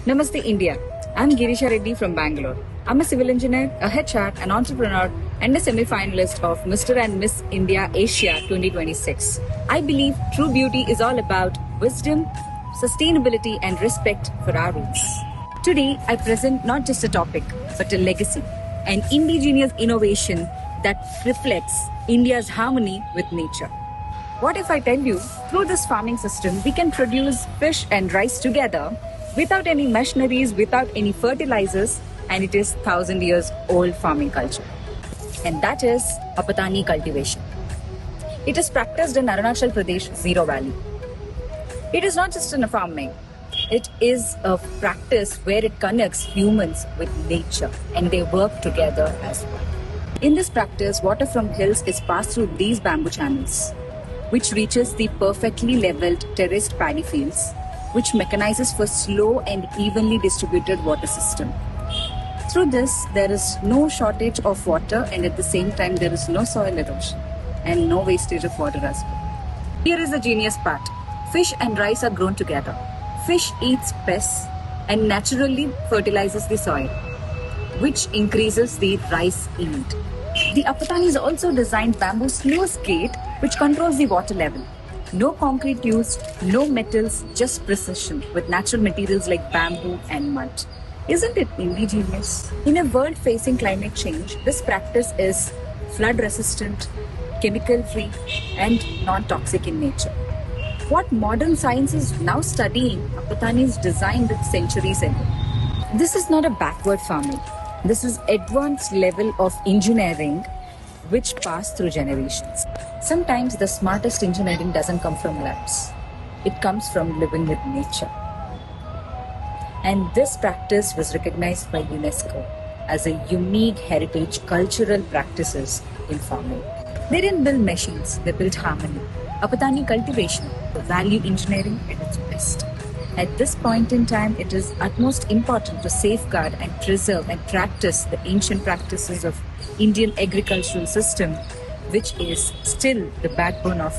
Namaste India. I'm Girisha Reddy from Bangalore. I'm a civil engineer, a HR, an entrepreneur, and a semi-finalist of Mr. and Miss India Asia 2026. I believe true beauty is all about wisdom, sustainability, and respect for our roots. Today, I present not just a topic, but a legacy, an indigenous innovation that reflects India's harmony with nature. What if I tell you, through this farming system, we can produce fish and rice together without any machineries, without any fertilizers, and it is 1,000 years old farming culture. And that is Apatani cultivation. It is practiced in Arunachal Pradesh Zero Valley. It is not just in a farming. It is a practice where it connects humans with nature and they work together as one. In this practice, water from hills is passed through these bamboo channels, which reaches the perfectly leveled terraced paddy fields, which mechanizes for slow and evenly distributed water system. Through this, there is no shortage of water, and at the same time, there is no soil erosion and no wastage of water as well. Here is the genius part. Fish and rice are grown together. Fish eats pests and naturally fertilizes the soil, which increases the rice yield. The Apatani is also designed bamboo sluice gate, which controls the water level. No concrete used, no metals, just precision with natural materials like bamboo and mud. Isn't it ingenious? In a world facing climate change, this practice is flood resistant, chemical free, and non-toxic in nature. What modern science is now studying, Apatani is designed with centuries ago. This is not a backward farming. This is advanced level of engineering which passed through generations. Sometimes the smartest engineering doesn't come from labs. It comes from living with nature. And this practice was recognized by UNESCO as a unique heritage cultural practices in farming. They didn't build machines, they built harmony. Apatani cultivation, value engineering at its best. At this point in time, it is utmost important to safeguard and preserve and practice the ancient practices of Indian agricultural system, which is still the backbone of